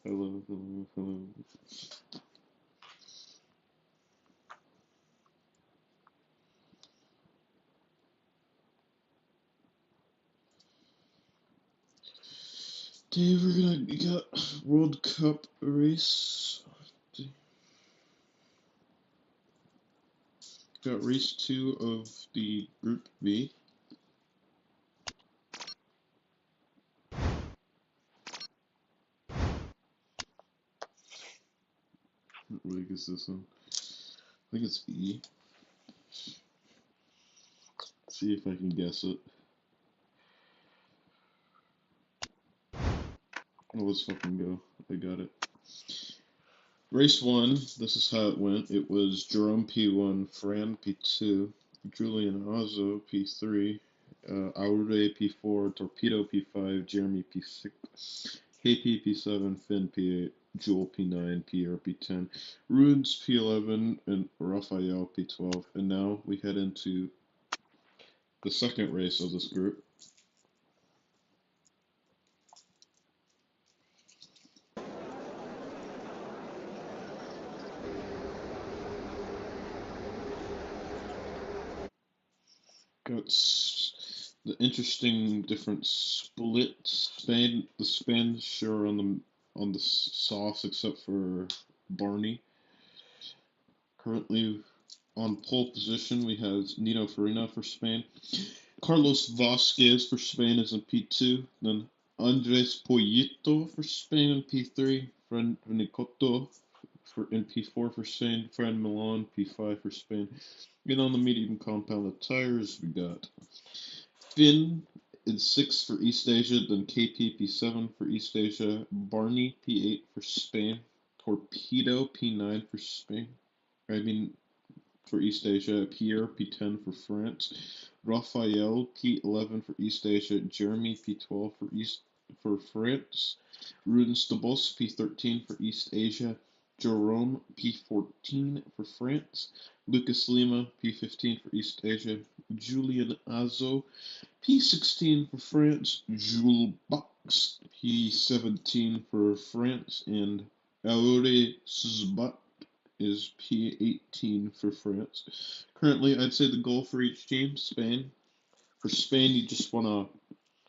Hello, hello, hello. Today we got World Cup race. Got race 2 of the Group B. What league is this one? I think it's E. See if I can guess it. Oh, let's fucking go. I got it. Race 1, this is how it went. It was Jerome P1, Fran P2, Julian Azo P3, Aure P4, Torpedo P5, Jeremy P6, KP P7, Finn P8, Jewel P9, Pierre P10, Rudes P11, and Raphael P12. And now we head into the second race of this group. Got the interesting different split. The Spanish are on the sauce except for Barney. Currently on pole position, we have Nino Farina for Spain. Carlos Vasquez for Spain is in P2. Then Andres Poyito for Spain in P3. Fran Nicoto in P4 for Spain. Fran Milan P5 for Spain. And on the medium compounded tires, we got Finn in 6 for East Asia. Then KP P7 for East Asia. Barney P8 for Spain. Torpedo P9 for Spain. For East Asia, Pierre P10 for France, Raphael P11 for East Asia, Jeremy P12 for France, Rudens de Bos P13 for East Asia, Jerome P14 for France, Lucas Lima P15 for East Asia, Julian Azo P16 for France, Jules Box P17 for France, and Aure Suzbat is P18 for France. Currently, I'd say the goal for each team, Spain. For Spain, you just want to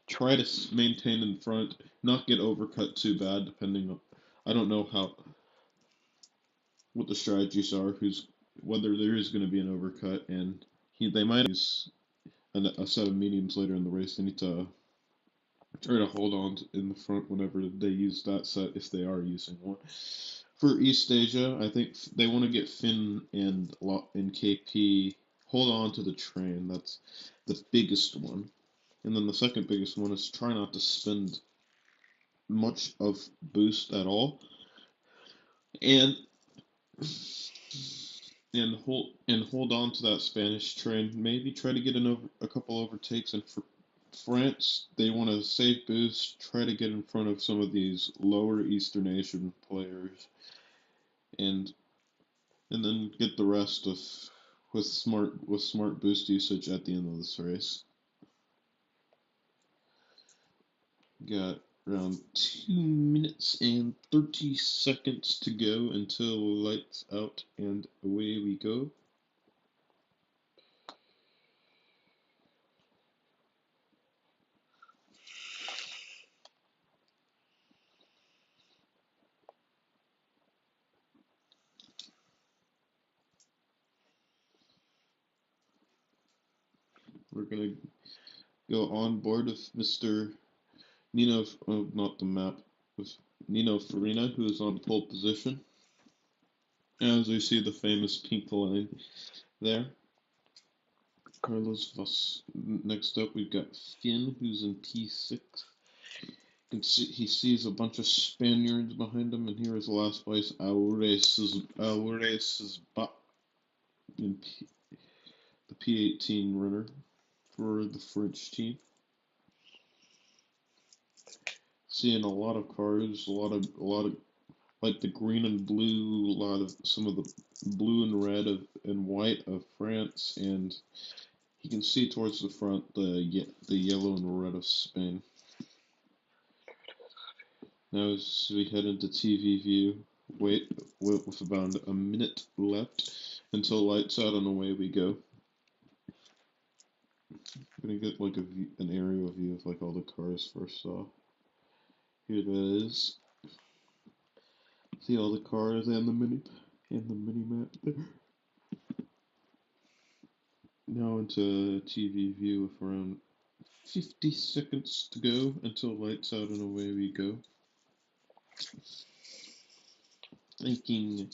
try to maintain in front, not get overcut too bad, depending on. I don't know what the strategies are, whether there is going to be an overcut, and they might use a set of mediums later in the race. They need to try to hold on in the front whenever they use that set, if they are using one. For East Asia, I think they want to get Finn and KP hold on to the train. That's the biggest one. And then the second biggest one is try not to spend much of boost at all, and hold on to that Spanish train. Maybe try to get a couple overtakes. And for France, they want to save boost, try to get in front of some of these lower Eastern Asian players, and then get the rest with smart boost usage at the end of this race. Got around 2 minutes and 30 seconds to go until lights out, and away we go. We're gonna go on board with Mr. Nino, not the map, with Nino Farina, who is on pole position. As we see the famous pink line there. Next up, we've got Finn, who's in P6. You can see he sees a bunch of Spaniards behind him, and here is the last place, Aures Bat, in the P18 runner for the French team. Seeing a lot of cars, a lot of like the green and blue, a lot of some of the blue and red and white of France, and you can see towards the front the yellow and red of Spain. Now as we head into TV view, wait with about a minute left until lights out and away we go. I'm gonna get like an aerial view of like all the cars first off. Here it is. See all the cars and the mini map there. Now into TV view with around 50 seconds to go until lights out and away we go. Thinking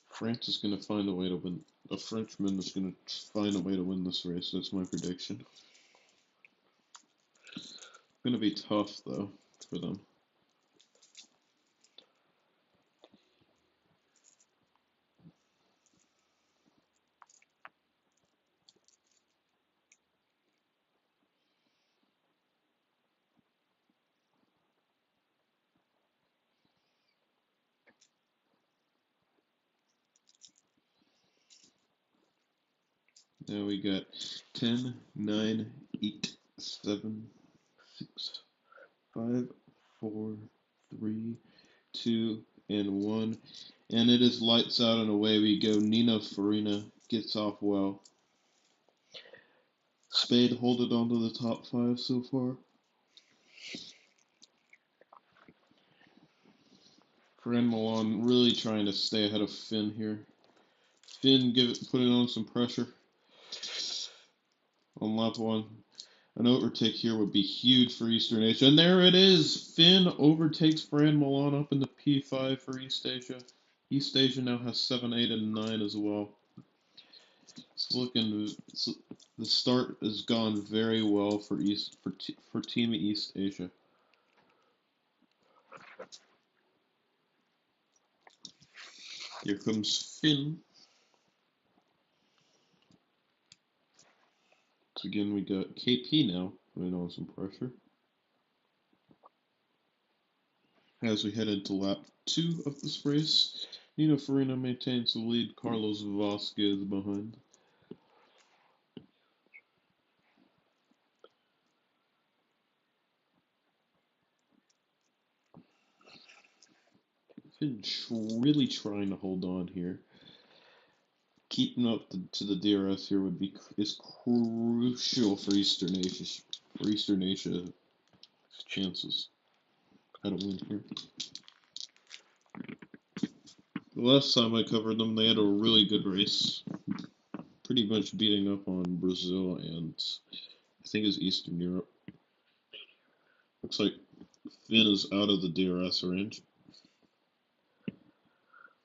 France is going to find a way to win. A Frenchman is going to find a way to win this race. That's my prediction. Going to be tough though for them. Now we got 10, 9, 8, 7, 6, 5, 4, 3, 2, and 1. And it is lights out and away we go. Nino Farina gets off well. Spade holding on to the top 5 so far. Fran Milan really trying to stay ahead of Finn here. Finn putting on some pressure on lap 1. An overtake here would be huge for Eastern Asia. And there it is! Finn overtakes Fran Milan up in the P5 for East Asia. East Asia now has 7, 8, and 9 as well. The start has gone very well for Team East Asia. Here comes Finn. So again, we got KP now putting on some pressure. As we head into lap 2 of this race, Nino Farina maintains the lead, Carlos Vasquez behind. Finn really trying to hold on here. Keeping up to the DRS here is crucial for Eastern Asia's chances at a win here. The last time I covered them, they had a really good race, pretty much beating up on Brazil and I think it's Eastern Europe. Looks like Finn is out of the DRS range.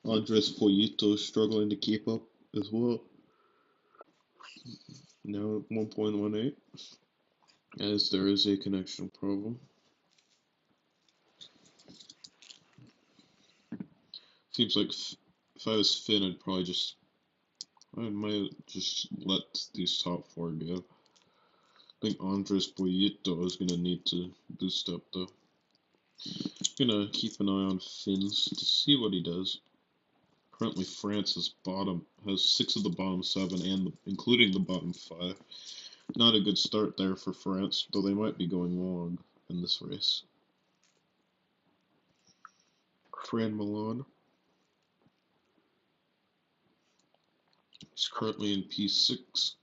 Andres Poyito is struggling to keep up as well. Now at 1.18, as there is a connection problem. Seems like if I was Finn, I might just let these top 4 go. I think Andres Poyito is going to need to boost up though. Gonna keep an eye on Finn's to see what he does. Currently, France has 6 of the bottom 7, and including the bottom 5. Not a good start there for France, though they might be going long in this race. Fran Milan is currently in P6,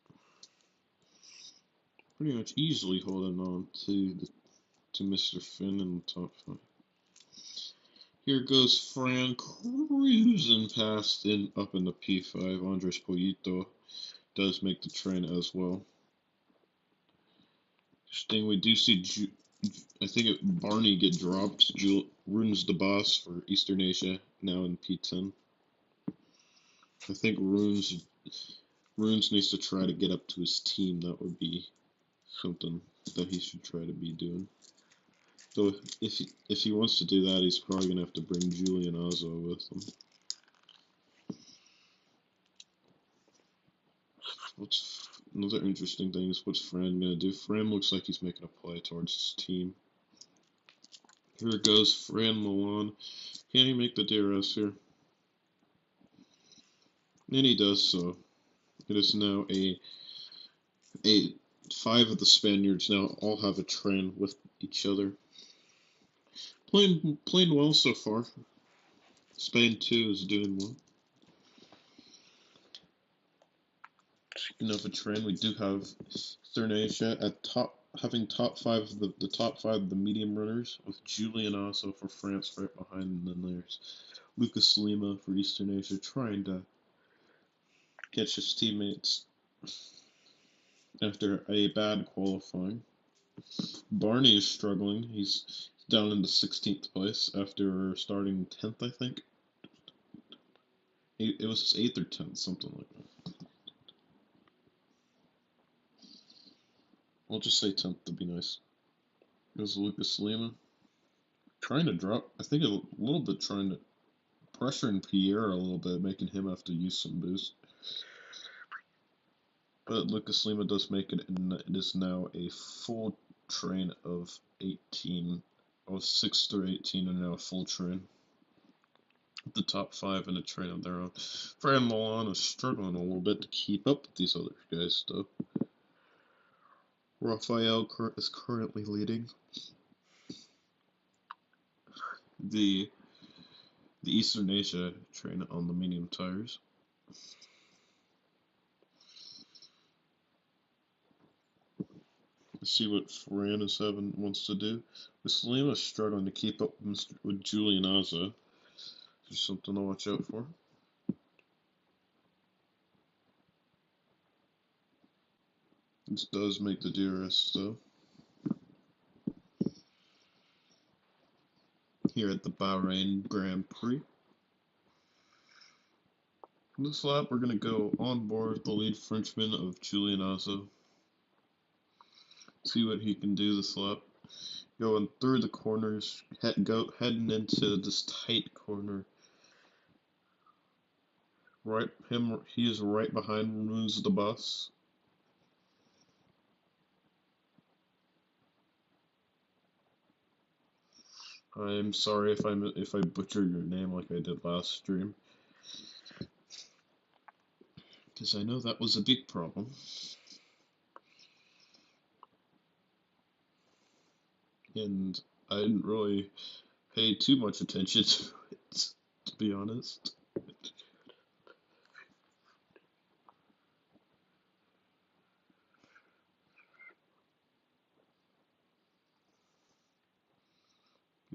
pretty much easily holding on to Mr. Finn in the top 5. Here goes Fran cruising past up in the P5. Andres Poyito does make the train as well. Interesting, we do see I think Barney get dropped. Runes the boss for Eastern Asia now in P10. I think Runes needs to try to get up to his team. That would be something that he should try to be doing. So if he wants to do that, he's probably gonna have to bring Julian Azo with him. Another interesting thing is what's Fran gonna do? Fran looks like he's making a play towards his team. Here it goes, Fran Milan. Can he make the DRS here? And he does so. It is now a 5 of the Spaniards now all have a train with each other. Playing well so far. Spain too is doing well. Speaking of a trend, we do have Eastern Asia at having the top five of the medium runners, with Julian also for France right behind, and then there's Lucas Lima for Eastern Asia trying to catch his teammates after a bad qualifying. Barney is struggling. He's down in the 16th place after starting 10th, I think. It was 8th or 10th, something like that. I'll just say 10th to be nice. It was Lucas Lima trying to drop. I think a little bit trying to pressuring Pierre a little bit, making him have to use some boost. But Lucas Lima does make it, and it is now a full train of 18. 6 through 18 are now a full train. The top five in a train of their own. Fran Milan is struggling a little bit to keep up with these other guys, though. Raphael is currently leading the Eastern Asia train on the medium tires. Let's see what Fran wants to do. Salima is struggling to keep up with Julian Azza. There's something to watch out for. This does make the DRS though. Here at the Bahrain Grand Prix. This lap, we're going to go on board the lead Frenchman of Julian Azza. See what he can do this lap. Going through the corners, heading into this tight corner. He is right behind Runes the bus. I'm sorry if I butchered your name like I did last stream, because I know that was a big problem. And I didn't really pay too much attention to it, to be honest.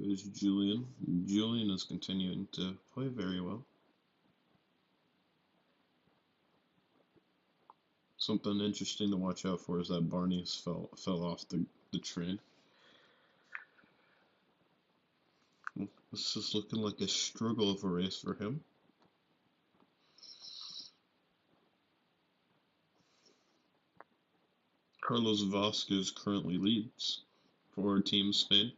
Here's Julian. Julian is continuing to play very well. Something interesting to watch out for is that Barney fell off the train. This is looking like a struggle of a race for him. Carlos Vasquez currently leads for Team Spain.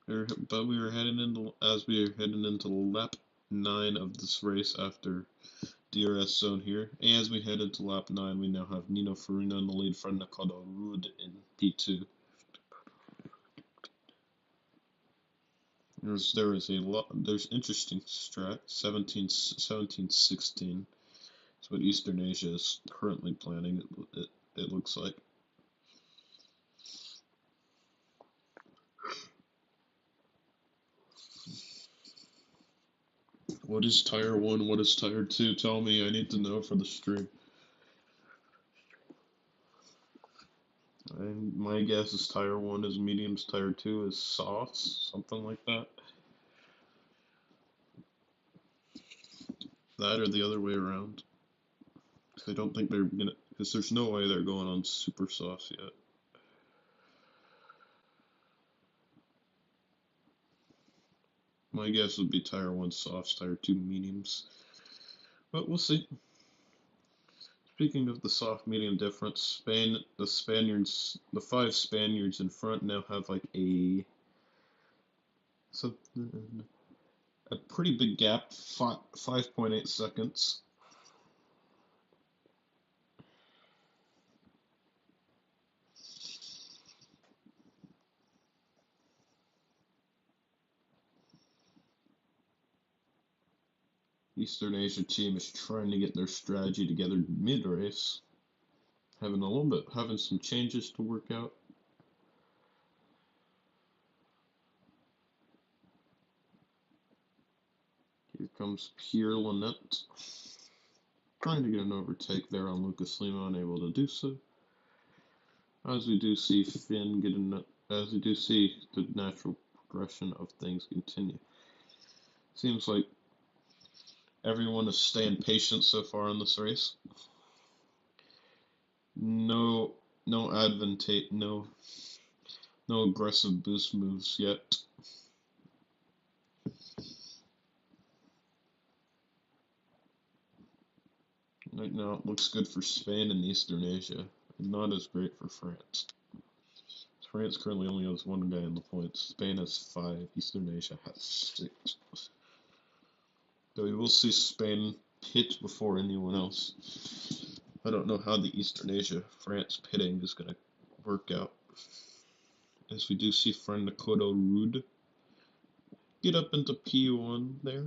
But we were heading into lap 9 of this race after DRS zone here. As we head into lap 9, we now have Nino Farina in the lead for Nakado Ruud in P2. There's interesting strat, 17-16. That's what Eastern Asia is currently planning, it looks like. What is Tire 1? What is Tire 2? Tell me, I need to know for the stream. My guess is Tire 1 is mediums, Tire 2 is softs, something like that. That or the other way around. I don't think they're gonna, because there's no way they're going on super softs yet. My guess would be Tire 1 softs, Tire 2 mediums. But we'll see. Speaking of the soft medium difference, the five Spaniards in front now have like a pretty big gap, 5.8 seconds. Eastern Asia team is trying to get their strategy together mid-race, having some changes to work out. Here comes Pierre Lynette, trying to get an overtake there on Lucas Lima, unable to do so. As we do see Finn getting, as we do see the natural progression of things continue. Seems like everyone is staying patient so far in this race. No aggressive boost moves yet. Right now it looks good for Spain and Eastern Asia, and not as great for France. France currently only has one guy in the points. Spain has 5, Eastern Asia has 6. So we will see Spain pit before anyone else. I don't know how the Eastern Asia France pitting is going to work out. As we do see friend Nakoto Rude get up into P1 there.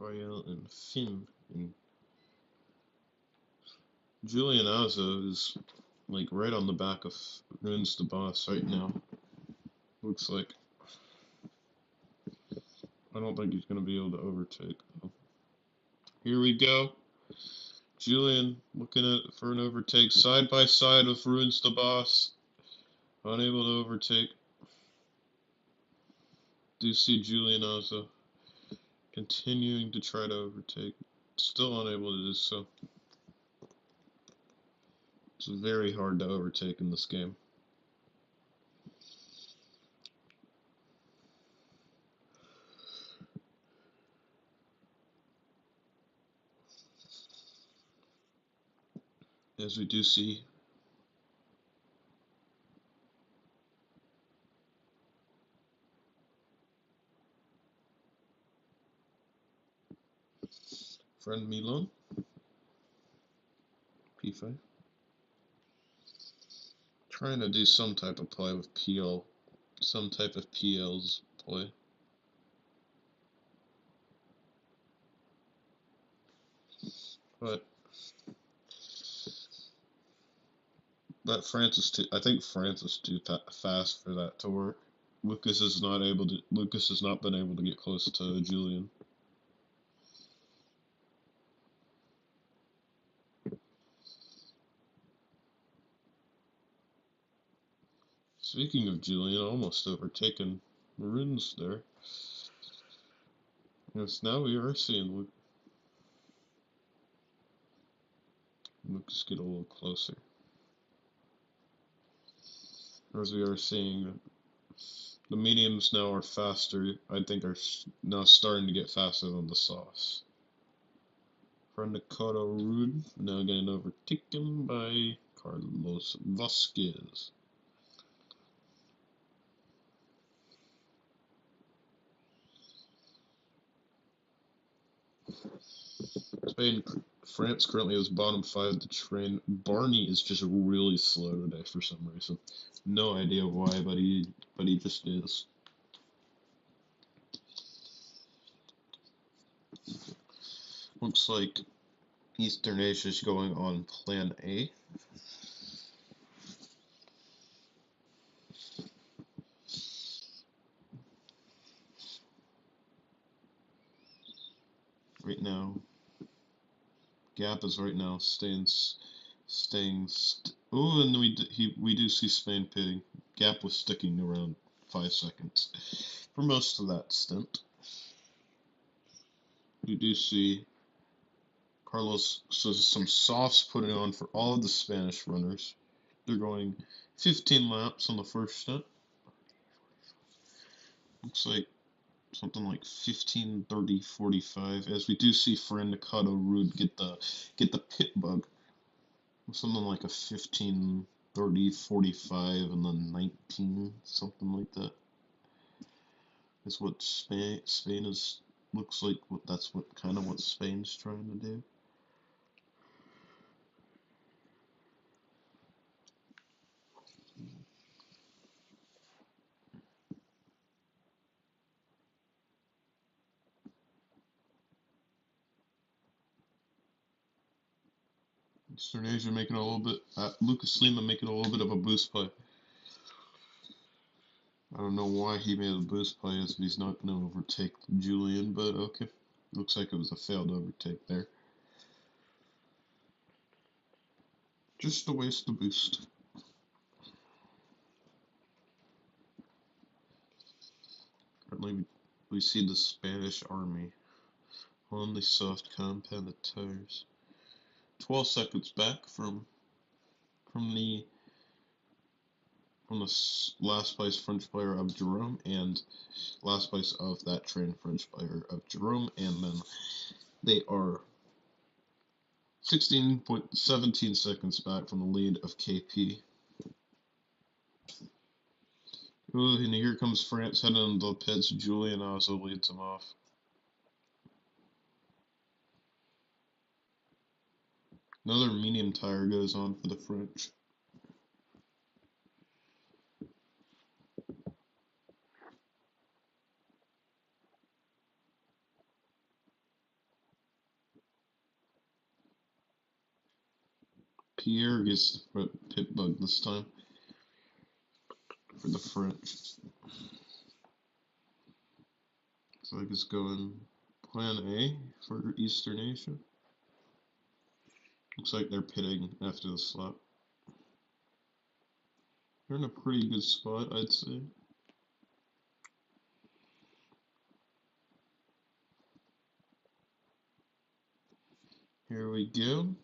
Rafael and Finn. And Julian Azzo is like right on the back of Ruins the Boss right now. Looks like. I don't think he's going to be able to overtake though. Here we go. Julian looking for an overtake side by side with Ruins the Boss. Unable to overtake. Do see Julian Azzo continuing to try to overtake. Still unable to do so. It's very hard to overtake in this game. As we do see friend Milan, P5. Trying to do some type of play with PL, some type of PL's play. But I think France is too fast for that to work. Lucas has not been able to get close to Julian. Speaking of Julian, almost overtaken Maroons there. Yes, now we are seeing Lucas get a little closer. As we are seeing, the mediums now are faster. I think are now starting to get faster than the sauce. Nakoto Rude now getting overtaken by Carlos Vasquez. France currently has bottom 5 of the train. Barney is just really slow today for some reason. No idea why, but he just is. Looks like Eastern Asia is going on Plan A. Right now, Gap is right now oh, and we do see Spain pitting. Gap was sticking around 5 seconds for most of that stint. We do see Carlos, so some softs putting on for all of the Spanish runners. They're going 15 laps on the first stint. Looks like something like 15, 30, 45. As we do see Fran Nakado Rude get the pit bug. Something like a 15, 30, 45, and then 19, something like that. Is what Spain is. Looks like that's what Spain's trying to do. Eastern Asia making a little bit, Lucas Lima making a little bit of a boost play. I don't know why he made a boost play as he's not going to overtake Julian, but okay. Looks like it was a failed overtake there. Just a waste of boost. Currently, we see the Spanish army on the soft compounded tires. 12 seconds back from the last place French player of Jerome and last place of that train French player of Jerome, and then they are 16.17 seconds back from the lead of KP. Ooh, and here comes France heading into the pits. Julian also leads them off. Another medium tire goes on for the French. Pierre gets the pit bug this time for the French. Looks like it's going plan A for Eastern Asia. Looks like they're pitting after the slap. They're in a pretty good spot, I'd say. Here we go.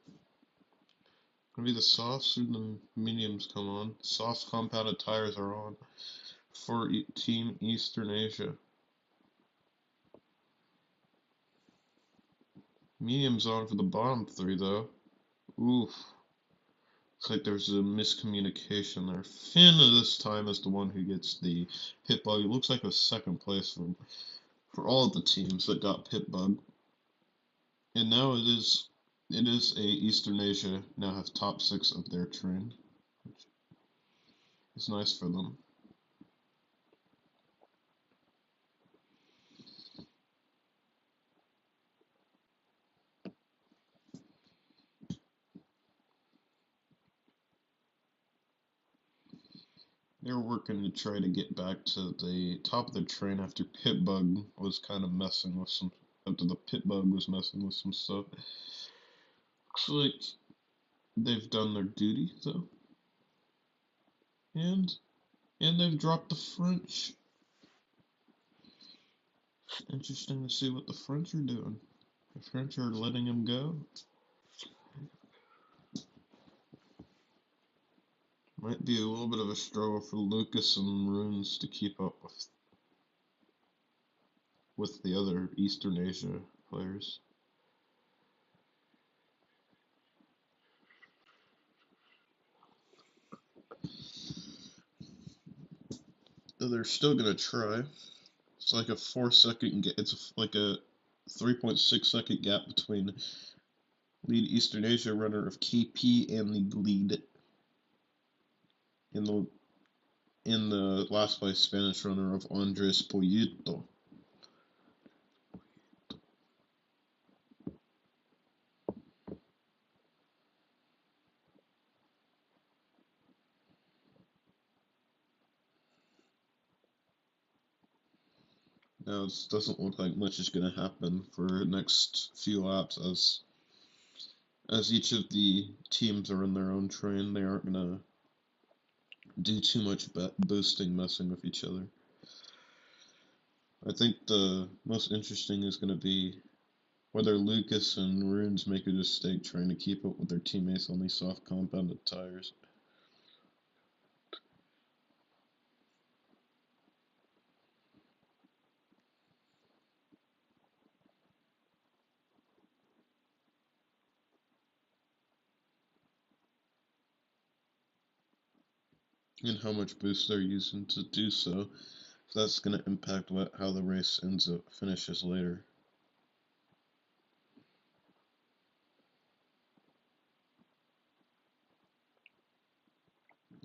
Gonna be the softs and the mediums come on. Soft compounded tires are on for Team Eastern Asia. Mediums on for the bottom three though. Oof. Looks like there's a miscommunication there. Finn this time is the one who gets the pit bug. It looks like a second place for all of the teams that got pit bug. And now it is a Eastern Asia now have top 6 of their train, which is nice for them. They're working to try to get back to the top of the train after pit bug was kind of messing with some. After the pit bug was messing with some stuff. Looks like they've done their duty though, and they've dropped the French. Interesting to see what the French are doing. The French are letting him go. Might be a little bit of a struggle for Lucas and Runes to keep up with the other Eastern Asia players. Though they're still gonna try. It's like a 4-second gap. It's like a 3.6 second gap between lead Eastern Asia runner of KP and the lead in the last place Spanish runner of Andres Poyito. Now it doesn't look like much is going to happen for the next few laps as each of the teams are in their own train. They aren't going to do too much boosting, messing with each other. I think the most interesting is going to be whether Lucas and Runes make a mistake trying to keep up with their teammates on these soft compounded tires. And how much boost they're using to do so. That's going to impact how the race finishes later.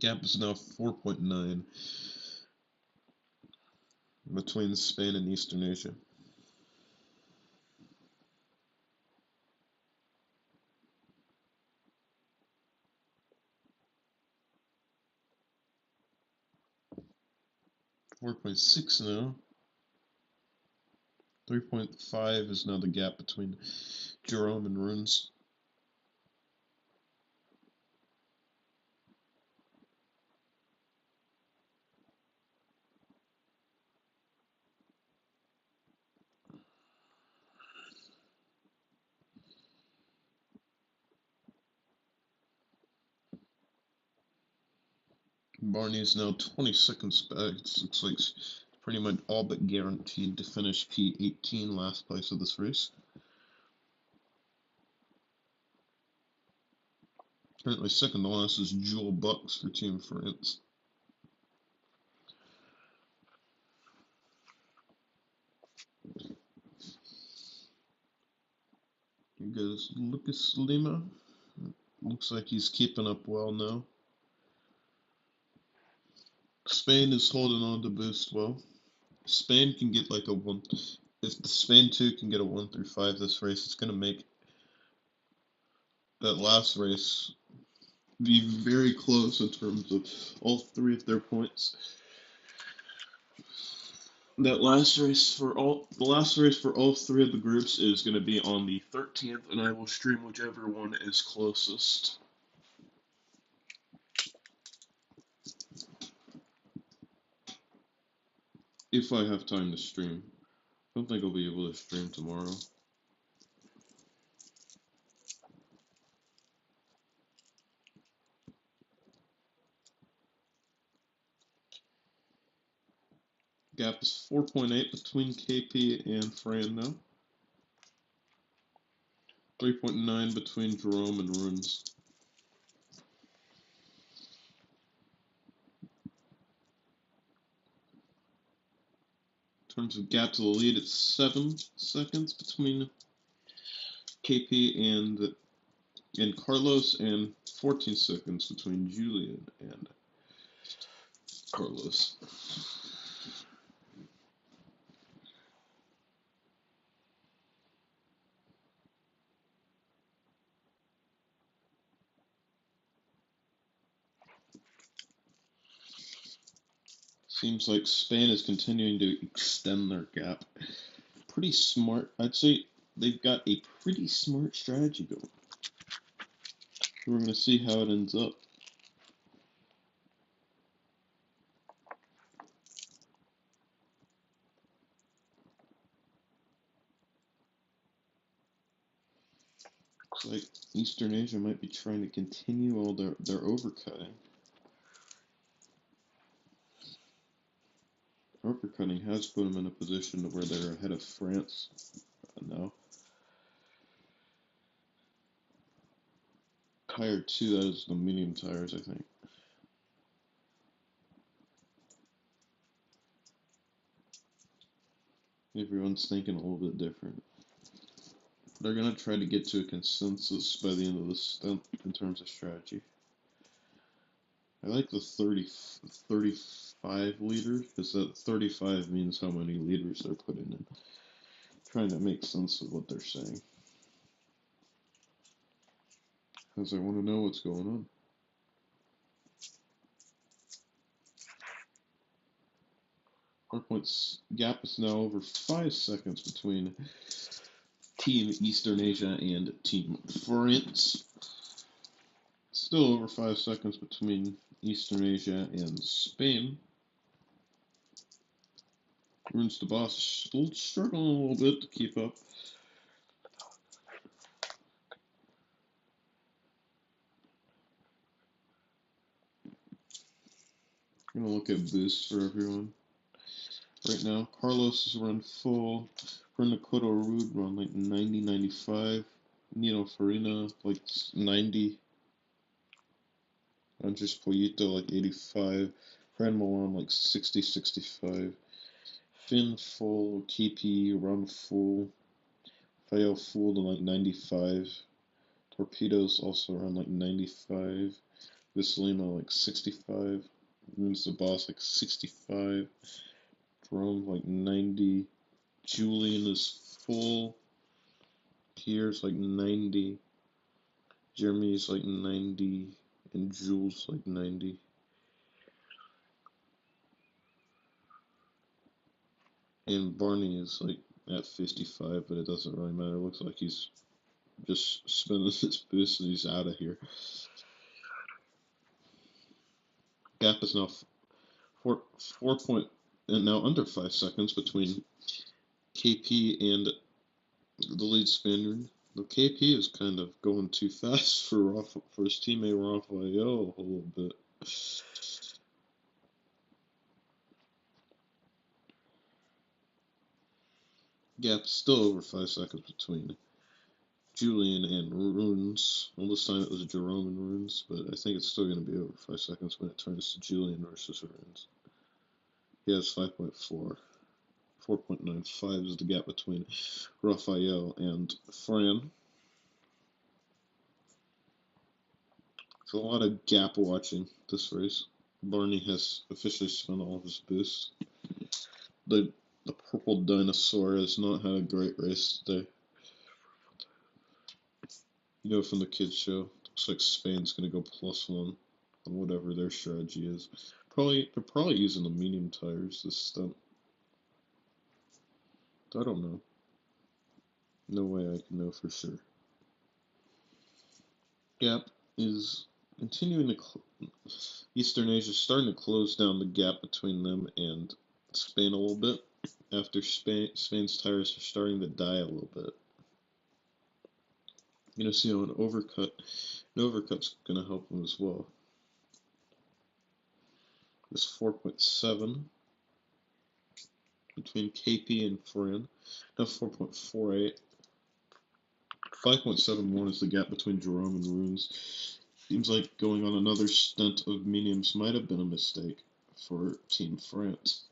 Gap is now 4.9 between Spain and Eastern Asia. 4.6 now. 3.5 is now the gap between Jerome and Runes. Barney's now 20 seconds back. It looks like pretty much all but guaranteed to finish P18, last place of this race. Currently second to last is Jewel Bucks for Team France. Here goes Lucas Lima. Looks like he's keeping up well now. Spain is holding on to boost well. Spain can get like a 1. If the Spain 2 can get a 1 through 5 this race, it's going to make that last race be very close in terms of all 3 of their points. The last race for all 3 of the groups is going to be on the 13th, and I will stream whichever one is closest. If I have time to stream. I don't think I'll be able to stream tomorrow. Gap is 4.8 between KP and Fran now. 3.9 between Jerome and Runes. In terms of gap to the lead, it's 7 seconds between KP and Carlos, and 14 seconds between Julian and Carlos. Seems like Spain is continuing to extend their gap. Pretty smart. I'd say they've got a pretty smart strategy going. We're going to see how it ends up. Looks like Eastern Asia might be trying to continue all their overcutting. Overcutting has put them in a position where they're ahead of France now. Tire 2, that is the medium tires, I think. Everyone's thinking a little bit different. They're going to try to get to a consensus by the end of the stint in terms of strategy. I like the 35 liters, because that 35 means how many liters they're putting in. Trying to make sense of what they're saying. Because I want to know what's going on. Our points gap is now over 5 seconds between Team Eastern Asia and Team France. Still over 5 seconds between Eastern Asia and Spain. Runes the boss still struggling a little bit to keep up. I'm gonna look at boosts for everyone. Right now, Carlos is run full. Renacoto Rude run like 90, 95. Nino Farina like 90. Andres Poyito like 85. Fran Milan like 60, 65. Finn full. KP run full. Fayo full to like 95. Torpedoes also around like 95. Visalima like 65. Runes the boss like 65. Jerome like 90. Julian is full. Pierre's like 90. Jeremy's like 90. And Jules like 90. And Barney is like at 55, but it doesn't really matter. It looks like he's just spinning his boost and he's out of here. Gap is now four point and now under 5 seconds between KP and the lead Spaniard. The KP is kind of going too fast for his teammate Rafael a little bit. Gap still over 5 seconds between Julian and Runes. Well, this time it was Jerome and Runes, but I think it's still going to be over 5 seconds when it turns to Julian versus Runes. He has 5.4. 4.95 is the gap between Rafael and Fran. It's a lot of gap watching this race. Barney has officially spent all of his boosts. The purple dinosaur has not had a great race today. You know, from the kids show, looks like Spain's going to go +1 on whatever their strategy is. They're probably using the medium tires this stunt. I don't know. No way I can know for sure. Gap is continuing to Eastern Asia is starting to close down the gap between them and Spain a little bit after Spain's tires are starting to die a little bit. You're going to see how an overcut's going to help them as well. It's 4.7 between KP and Fran. Now 4.48. 5.71 is the gap between Jerome and Runes. Seems like going on another stunt of mediums might have been a mistake for Team France.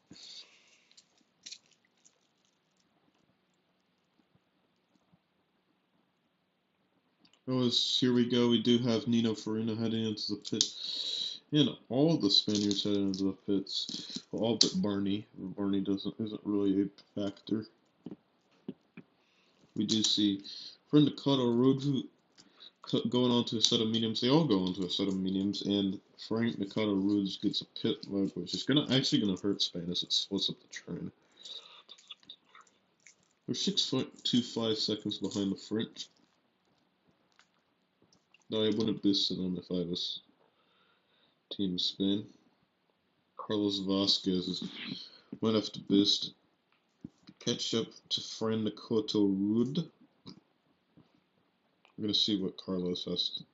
Here we go. We do have Nino Farina heading into the pit. And all the Spaniards heading into the pits. Well, all but Barney. Barney isn't really a factor. We do see Nakata Road going on to a set of mediums. They all go onto a set of mediums, and Frank Nakata Roods gets a pit leg, which is actually gonna hurt Spain as it splits up the train. They're 6.25 seconds behind the French. No, I would have boosted them if I was Team Spain. Carlos Vasquez might have to boost. Catch up to Fran Nakata Rood. We're gonna see what Carlos decides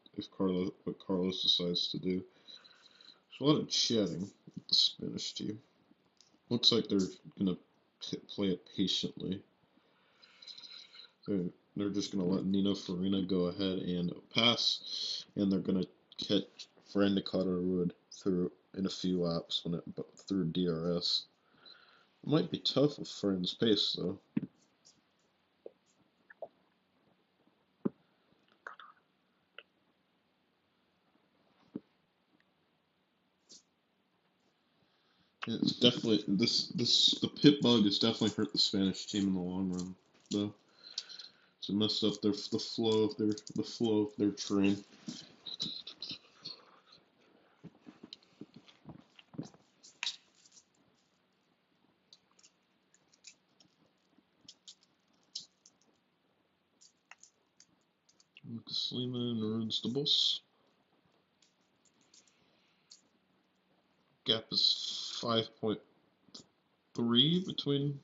to do. There's a lot of chatting with the Spanish team. Looks like they're gonna play it patiently. They're just gonna let Nino Farina go ahead and pass, and they're gonna catch Fran Nakata Rood through in a few laps through DRS. It might be tough with Fran's pace though. It's definitely the pit bug has definitely hurt the Spanish team in the long run, though. So it messed up the flow of their train. Lucas Lehman ruins the bus. Gap is 5.3 between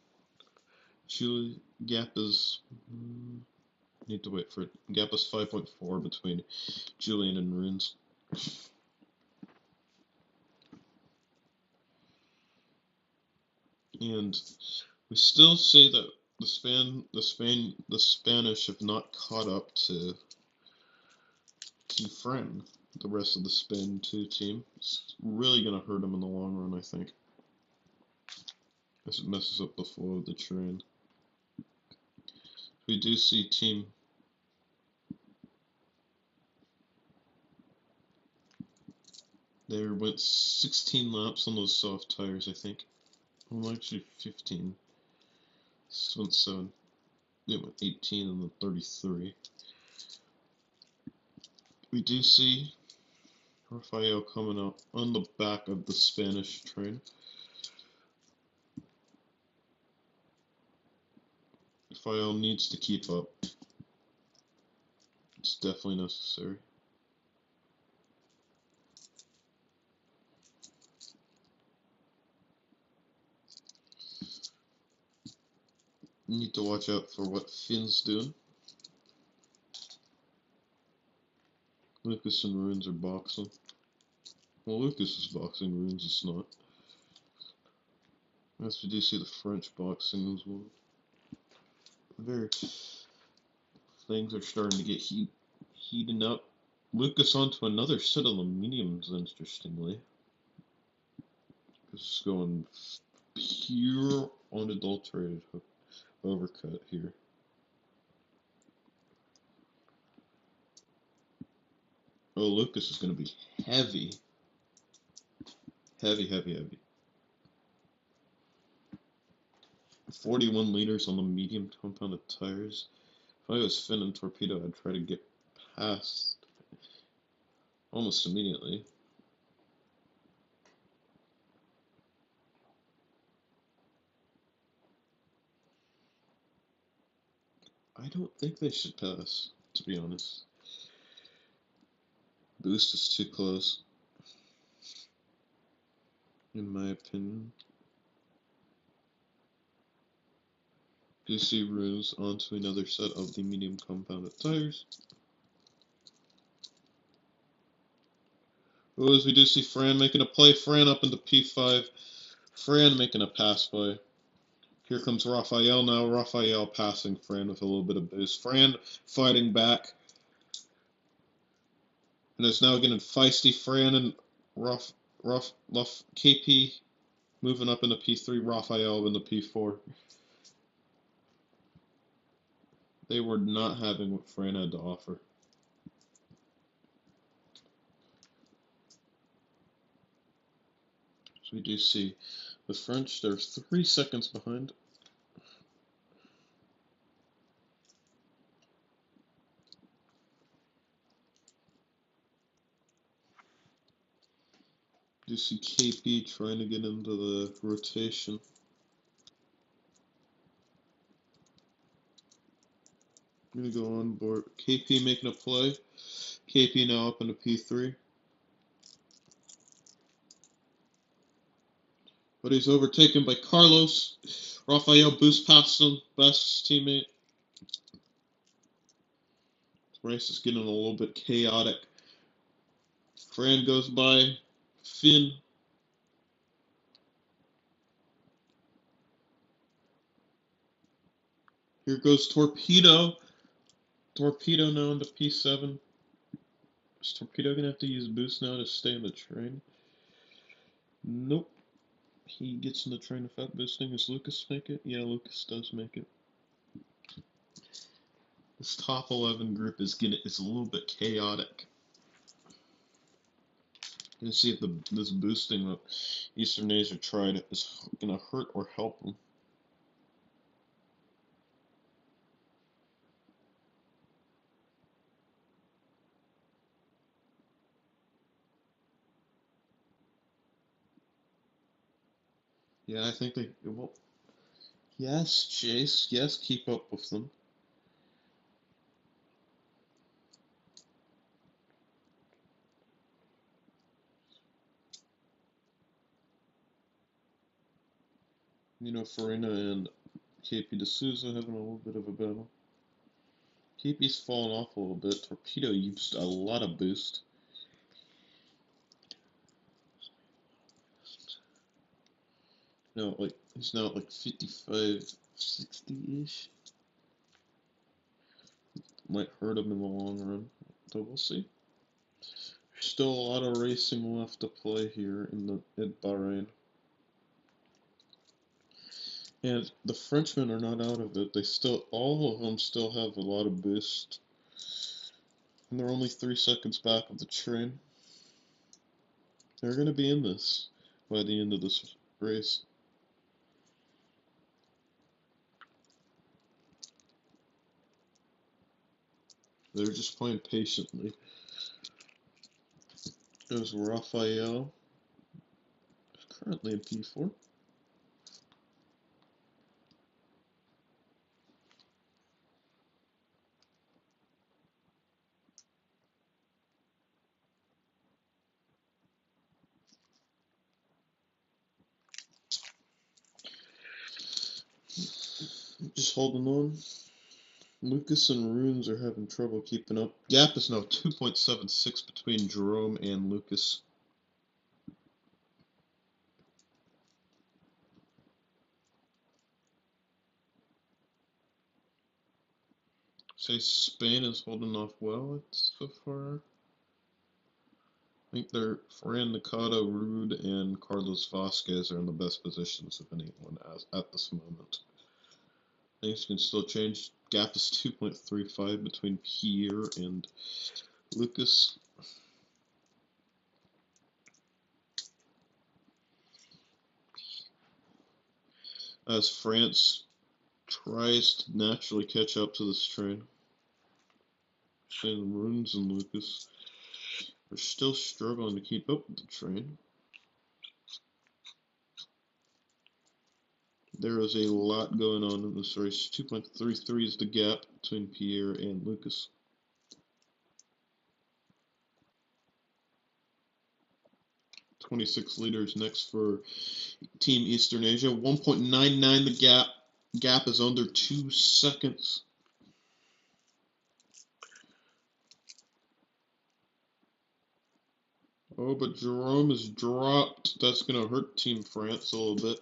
Chile. Gap is need to wait for it. Gap is 5.4 between Julian and Runes. And we still see that the Spanish have not caught up to Fran. The rest of the Spain 2 team. It's really going to hurt them in the long run, I think, as it messes up the flow of the train. We do see team they went 16 laps on those soft tires, I think. Well, actually 15. This went 7. They went 18 and then 33. We do see Rafael coming up on the back of the Spanish train. Raphael needs to keep up. It's definitely necessary. You need to watch out for what Finn's doing. Lucas and Runes are boxing. Well, Lucas is boxing, Runes is not. Yes, we do see the French boxing as well. Things are starting to get heating up. Lucas onto another set of aluminiums, interestingly. This is going pure unadulterated overcut here. Oh, Lucas is going to be heavy. Heavy. 41 liters on the medium compounded tires. If I was Finn and Torpedo, I'd try to get past almost immediately. I don't think they should pass, to be honest. Boost is too close, in my opinion. Do you see Runes onto another set of the medium compounded tires? Oh, as we do see Fran making a play. Fran up into P5. Fran making a pass by. Here comes Raphael now. Raphael passing Fran with a little bit of boost. Fran fighting back. And it's now getting feisty. Fran and KP moving up into P3. Raphael into P4. They were not having what Fran had to offer. So we do see the French, they're 3 seconds behind. You see KP trying to get into the rotation. I'm going to go on board. KP making a play. KP now up into P3. But he's overtaken by Carlos. Raphael boosts past him. Best teammate. This race is getting a little bit chaotic. Fran goes by. Finn. Here goes Torpedo. Torpedo now into P7. Is Torpedo going to have to use boost now to stay in the train? Nope. He gets in the train without boosting. Does Lucas make it? Yeah, Lucas does make it. This top 11 group is a little bit chaotic. Let's see if this boosting that Eastern Asia tried is going to hurt or help them. Yeah, I think they will. Yes, Chase. Yes, keep up with them. You know, Farina and KP D'Souza having a little bit of a battle. KP's fallen off a little bit. Torpedo used a lot of boost. No, like he's now at like 55, 60-ish. Might hurt him in the long run, so we'll see. Still a lot of racing left to play here in Bahrain. And the Frenchmen are not out of it. All of them still have a lot of boost. And they're only 3 seconds back of the train. They're going to be in this by the end of this race. They're just playing patiently. There's Raphael, currently in P4. holding on. Lucas and Runes are having trouble keeping up. Gap is now 2.76 between Jerome and Lucas. Say Spain is holding off well so far. I think they're Fran Nakata, Rude, and Carlos Vasquez are in the best positions of anyone at this moment. Things can still change. Gap is 2.35 between Pierre and Lucas. As France tries to naturally catch up to this train. And Runes and Lucas are still struggling to keep up with the train. There is a lot going on in this race. 2.33 is the gap between Pierre and Lucas. .26 liters next for Team Eastern Asia. 1.99 the gap. Gap is under 2 seconds. Oh, but Jerome is dropped. That's going to hurt Team France a little bit.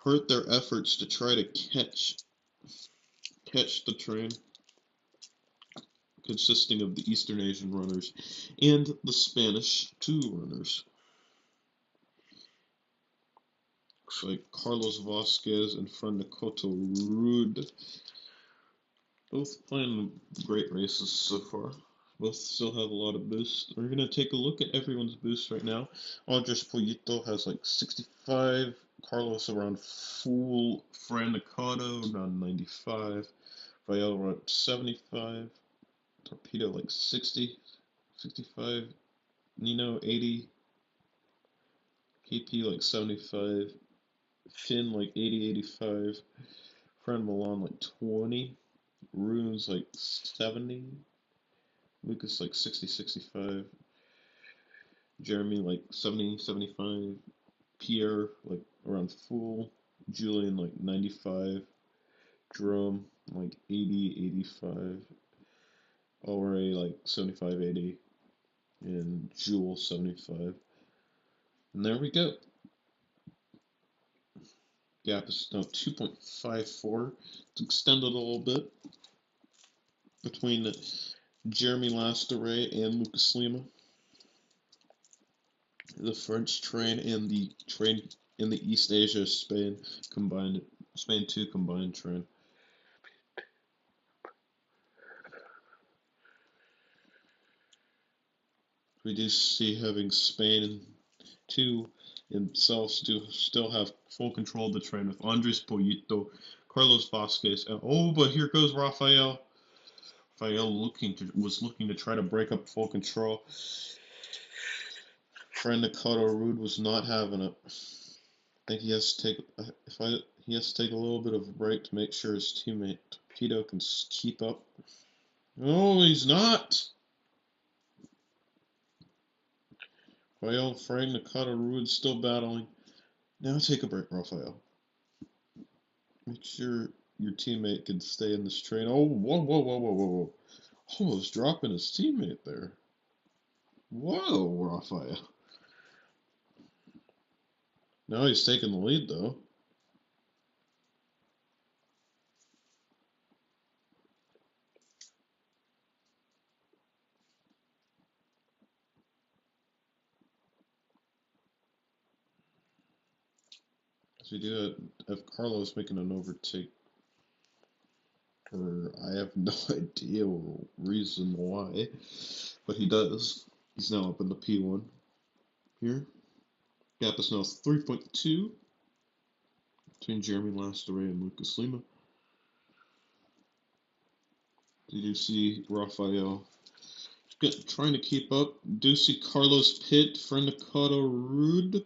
Hurt their efforts to try to catch the train, consisting of the Eastern Asian runners and the Spanish 2 runners. Looks like Carlos Vasquez and Francoto Rude both playing great races so far. Both still have a lot of boost. We're going to take a look at everyone's boost right now. Andres Pollito has like 65. Carlos around full. Fran Nakata around 95. Vael around 75. Torpedo like 60. 65. Nino 80. KP like 75. Finn like 80, 85. Fran Milan like 20. Runes like 70. Lucas like 60, 65. Jeremy like 70, 75. Pierre like around full. Julian like 95. Jerome like 80, 85. Alray like 75, 80. And Jewel 75. And there we go. Gap is now 2.54. It's extended a little bit between Jeremy Lastaray and Lucas Lima. The French train and the train in the East Asia Spain 2 combined train. We do see having Spain 2 themselves do still have full control of the train with Andres Pollito, Carlos Vasquez, and but here goes Rafael. Rafael was looking to try to break up full control. Fran Nakata Rude was not having it. I think he has to take a little bit of a break to make sure his teammate Torpedo can keep up. No, he's not. Rafael, Frank, Nakata, Rude still battling. Now take a break, Rafael. Make sure your teammate can stay in this train. Oh, whoa, whoa, whoa, whoa, whoa, whoa. Almost dropping his teammate there. Whoa, Rafael. Now he's taking the lead, though. So we do have Carlos making an overtake. I have no idea reason why, but he does. He's now up in the P1 here. Gap is now 3.2 between Jeremy Lastaray and Lucas Lima. Did you see Rafael trying to keep up? Do you see Carlos Pitt, Francoto Rude?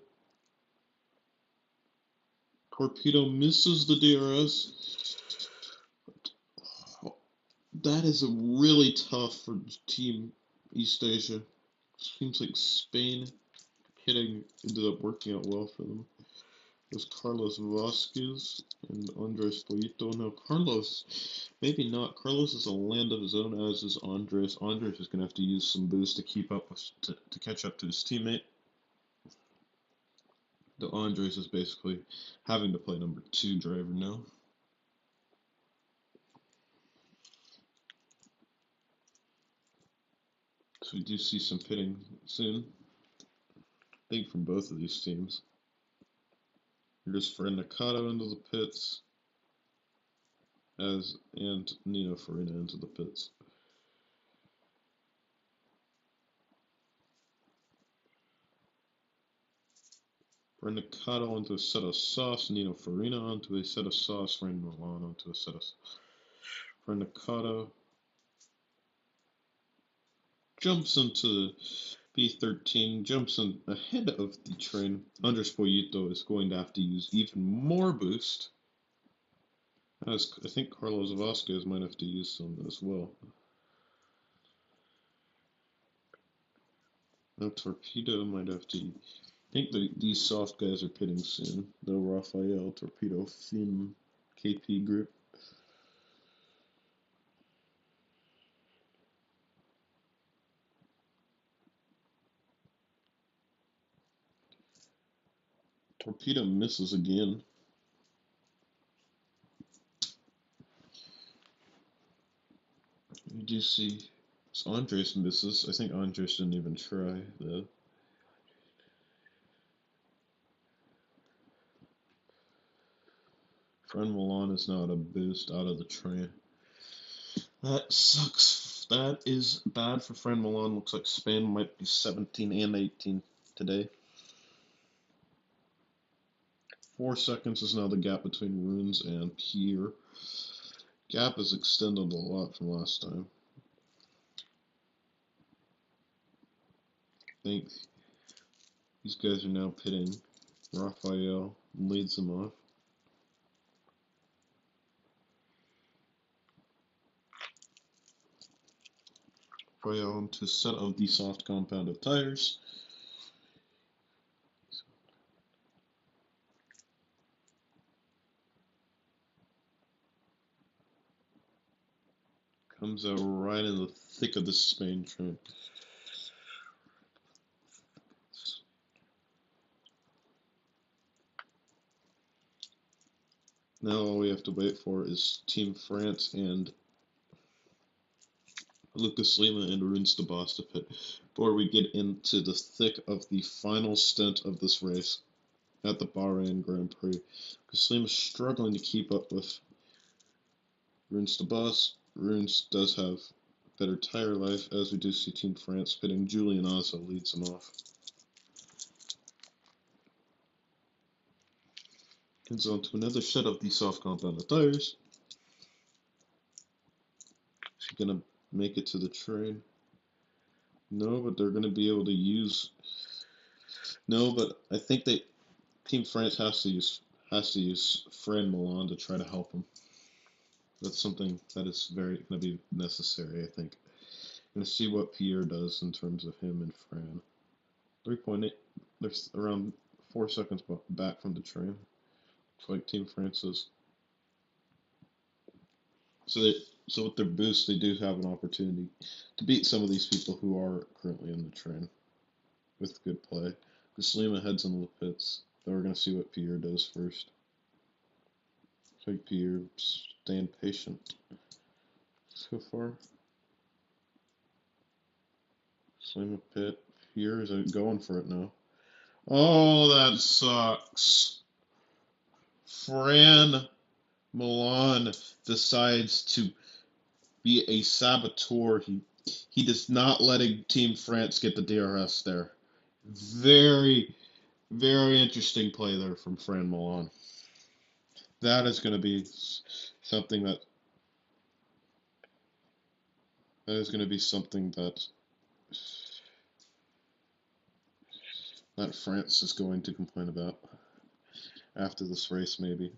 Torpedo misses the DRS. That is really tough for Team East Asia. Seems like Spain ended up working out well for them. was Carlos Vasquez and Andres Pollito. Now, Carlos, maybe not. Carlos is a land of his own, as is Andres. Andres is going to have to use some boost to keep up with, to catch up to his teammate. The Andres is basically having to play number 2 driver now. So we do see some pitting soon. I think from both of these teams. Here's Fred Nakata into the pits, and Nino Farina into the pits. Fred Nakata onto a set of sauce, Nino Farina onto a set of sauce, Fran Milan onto a set of sauce. Fred Nakata jumps into B13, jumps in ahead of the train. Andres Pollito is going to have to use even more boost, as I think Carlos Vasquez might have to use some as well. Now Torpedo might have to. I think these soft guys are pitting soon. The Rafael, Torpedo, Finn, KP group. Torpedo misses again. You do see Andres misses. I think Andres didn't even try though. Fran Milan is now at a boost out of the train. That sucks. That is bad for Fran Milan. Looks like Spain might be 17 and 18 today. 4 seconds is now the gap between Runes and Pierre. Gap is extended a lot from last time. I think these guys are now pitting. Rafael leads them off. Rafael onto a set of the soft compounded tires. Comes out right in the thick of the Spain train. Now all we have to wait for is Team France and Lucas Lima and Runes de Bos to pit before we get into the thick of the final stint of this race at the Bahrain Grand Prix. Lucas Lima is struggling to keep up with Runes de Bos. Runes does have better tire life, as we do see Team France pitting. Julian Ozzo leads them off. Heads on to another set of the soft compounded tires. She's going to make it to the train. No, but they're going to be able to use. No, but I think Team France has to use Fran Milan to try to help him. That's something that is very going to be necessary, I think. Going to see what Pierre does in terms of him and Fran. 3.8. They're around 4 seconds back from the train. Looks like Team France is. So with their boost, they do have an opportunity to beat some of these people who are currently in the train with good play. Lima heads into the pits. Then we're going to see what Pierre does first. Looks like Pierre staying patient so far. Lima pit. Pierre is going for it now. Oh, that sucks. Fran Milan decides to be a saboteur. He does not let Team France get the DRS there. Very, very interesting play there from Fran Milan. That is going to be something that France is going to complain about after this race, maybe.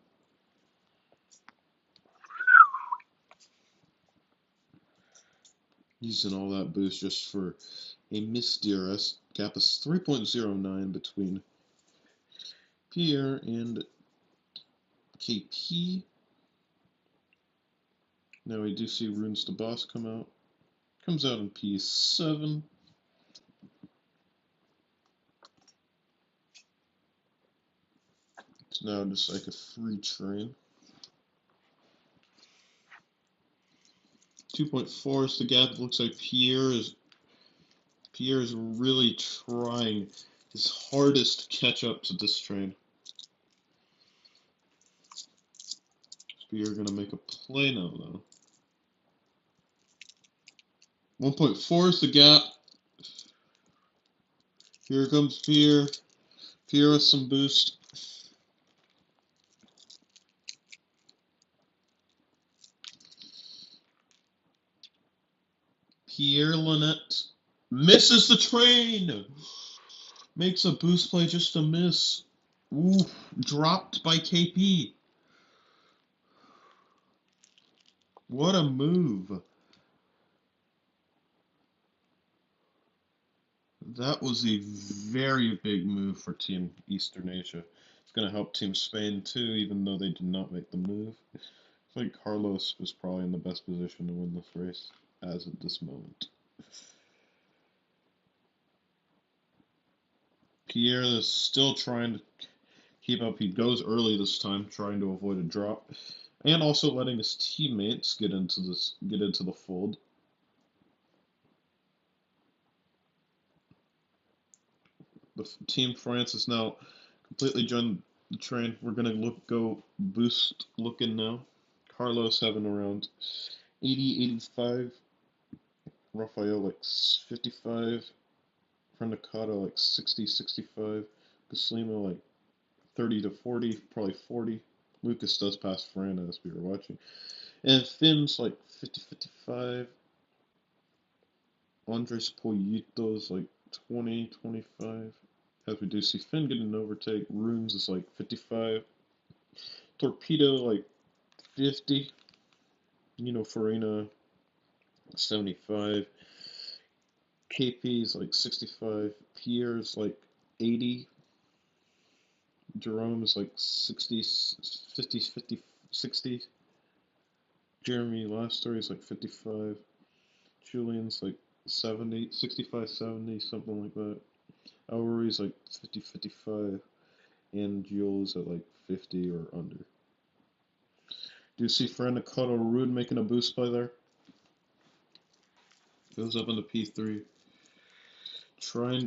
Using all that boost just for a missed DRS. Gap is 3.09 between Pierre and KP. Now we do see Runes the Boss come out. Comes out in P7. It's now just like a free train. 2.4 is the gap. It looks like Pierre is really trying his hardest to catch up to this train. Pierre gonna make a play now though. 1.4 is the gap. Here comes Pierre. Pierre with some boost. Pierre Lynette misses the train. Makes a boost play just a miss. Ooh, dropped by KP. What a move. That was a very big move for Team Eastern Asia. It's going to help Team Spain too, even though they did not make the move. I think Carlos was probably in the best position to win this race as at this moment. Pierre is still trying to keep up. He goes early this time, trying to avoid a drop, and also letting his teammates get into the fold. The Team France is now completely joined the train. We're gonna go boost looking now. Carlos having around 80, 85. Rafael like 55. Frendicata like 60, 65. Gaslima like 30 to 40, probably 40. Lucas does pass Fran as we were watching. And Finn's like 50, 55. Andres Poyito's like 20, 25. As we do see Finn getting an overtake. Runes is like 55. Torpedo like 50. Farina 75. KP is like 65. Pierre's like 80. Jerome is like 60, 50, 50, 60. Jeremy last story is like 55. Julian's like 70, 65, 70, something like that. Aurory's like 50, 55. And Jules at like 50 or under. Do you see Frendicata Rude making a boost play there? Goes up into P3. Trying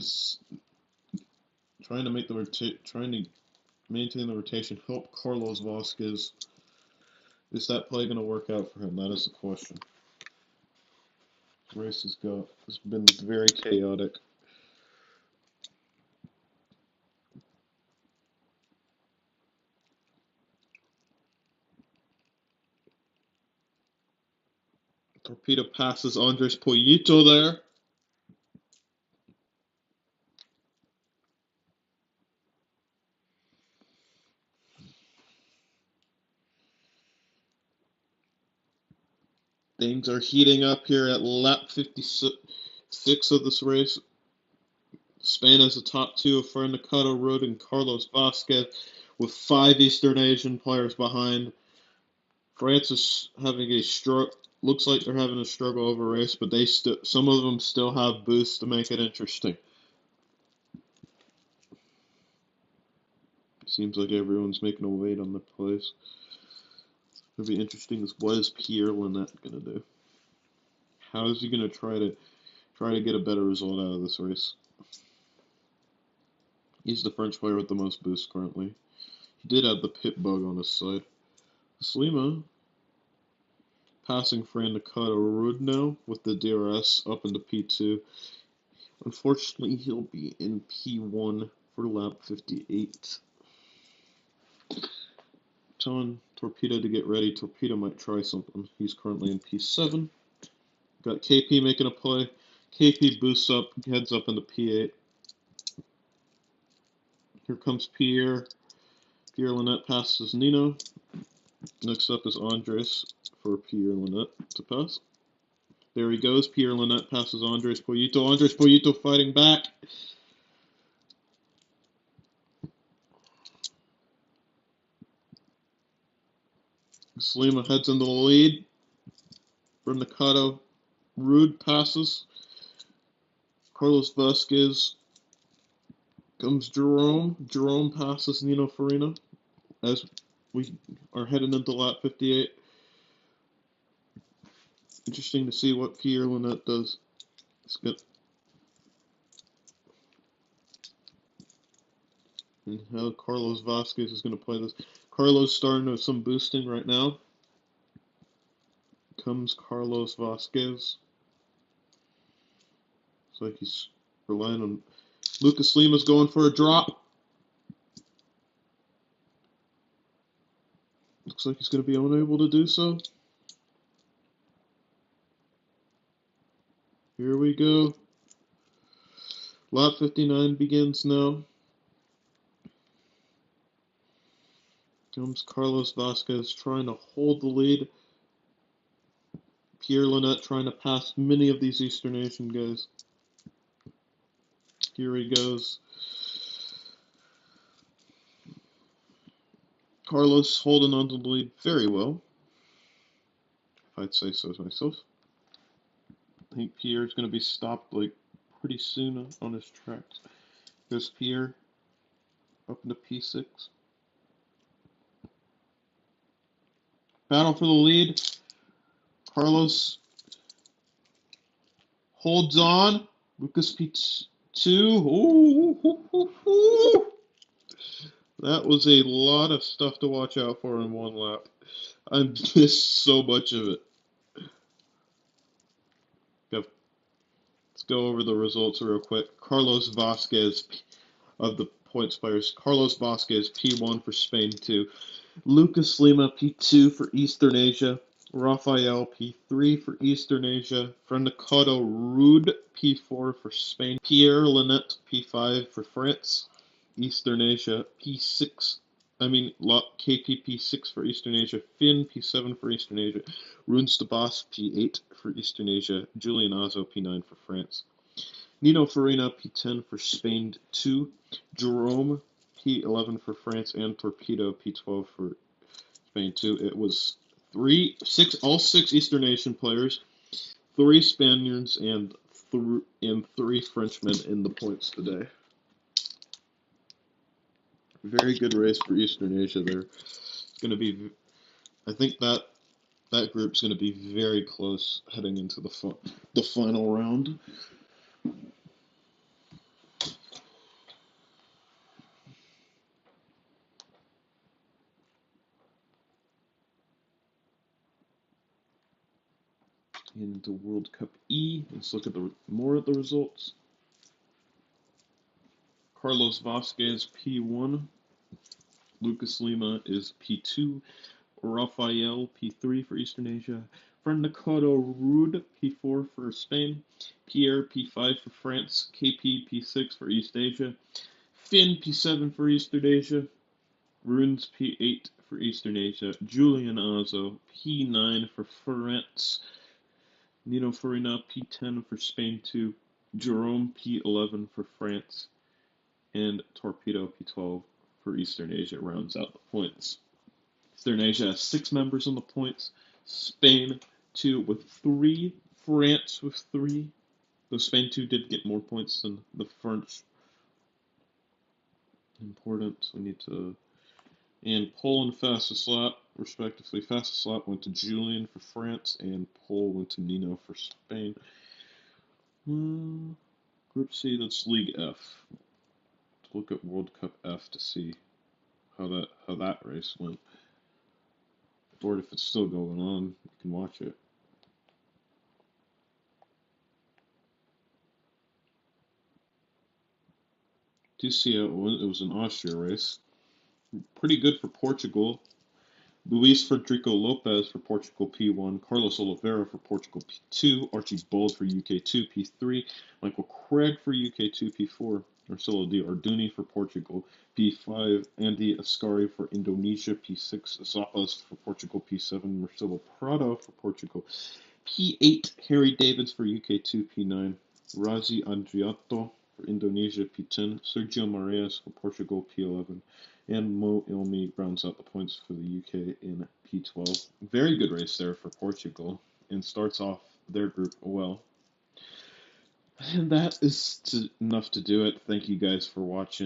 to make trying to maintain the rotation. Help Carlos Vasquez. Is that play going to work out for him? That is the question. The race has been very chaotic. Torpedo passes Andres Poyito there. Things are heating up here at lap 56 of this race. Spain has the top two of Frendicata Road and Carlos Vasquez, with 5 Eastern Asian players behind. France is having a struggle. Looks like they're having a struggle over race, but some of them still have boosts to make it interesting. Seems like everyone's making a wait on the place. It'll be interesting is what is Pierre Lynette gonna do? How is he gonna try to get a better result out of this race? He's the French player with the most boosts currently. He did have the pit bug on his side. Slima passing Frendicata Rude now with the DRS up into P2. Unfortunately, he'll be in P1 for lap 58. Telling Torpedo to get ready. Torpedo might try something. He's currently in P7. Got KP making a play. KP boosts up, heads up into P8. Here comes Pierre. Pierre Lynette passes Nino. Next up is Andres for Pierre Lynette to pass. There he goes. Pierre Lynette passes Andres Poyito. Andres Poyito fighting back. Slima heads into the lead. Bernardo Rude passes. Carlos Vasquez comes Jerome. Jerome passes Nino Farina as we are heading into lap 58. Interesting to see what Pierre Lynette does. It's good. And how Carlos Vasquez is going to play this. Carlos starting with some boosting right now. Comes Carlos Vasquez. Looks like he's relying on Lucas Lima's going for a drop. Looks like he's going to be unable to do so. Here we go. Lap 59 begins now. Comes Carlos Vasquez trying to hold the lead. Pierre Lynette trying to pass many of these Eastern Asian guys. Here he goes. Carlos holding on to the lead very well, if I'd say so myself. I think Pierre's going to be stopped like pretty soon on his tracks. Goes Pierre up into P6. Battle for the lead. Carlos holds on. Lucas P2. Ooh. That was a lot of stuff to watch out for in one lap. I missed so much of it. Let's go over the results real quick. Carlos Vasquez of the points players. Carlos Vasquez P1 for Spain 2. Lucas Lima P2 for Eastern Asia. Rafael P3 for Eastern Asia. Fernando Rude P4 for Spain. Pierre Lynette P5 for France. Eastern Asia P6. KP P6 for Eastern Asia. Finn P7 for Eastern Asia. Runes de Bos P8 for Eastern Asia. Julian Azo P9 for France. Nino Farina P10 for Spain 2. Jerome P11 for France, and Torpedo P12 for Spain 2. It was all six Eastern Asian players, 3 Spaniards, and 3 Frenchmen in the points today. Very good race for Eastern Asia there. It's going to be, I think that group's going to be very close heading into the final round. Into World Cup E, let's look at more at the results. Carlos Vasquez P1, Lucas Lima is P2, Rafael P3 for Eastern Asia, Fernando Rude P4 for Spain, Pierre P5 for France, KP P6 for East Asia, Finn P7 for Eastern Asia, Runes P8 for Eastern Asia, Julian Azo P9 for France, Nino Farina P10 for Spain 2, Jerome P11 for France, and Torpedo P12 for Eastern Asia rounds out the points. Eastern Asia has 6 members on the points, Spain 2 with 3, France with 3, though Spain 2 did get more points than the French. Important, we need to... And Poland fastest lap, respectively. Fastest lap went to Julian for France, and Pole went to Nino for Spain. Group C, that's League F. Let's look at World Cup F to see how that race went. Or if it's still going on, you can watch it. Do you see how it was an Austria race? Pretty good for Portugal. Luis Frederico Lopez for Portugal P1, Carlos Oliveira for Portugal P2, Archie Bold for UK2 P3, Michael Craig for UK2 P4, Marcelo Di Arduni for Portugal P5, Andy Ascari for Indonesia P6, Zapas for Portugal P7, Marcelo Prado for Portugal P8, Harry Davids for UK2 P9, Razi Andriato for Indonesia P10, Sergio Marias for Portugal P11, And Mo Ilmi rounds out the points for the UK in P12. Very good race there for Portugal, and starts off their group well. And that is enough to do it. Thank you guys for watching.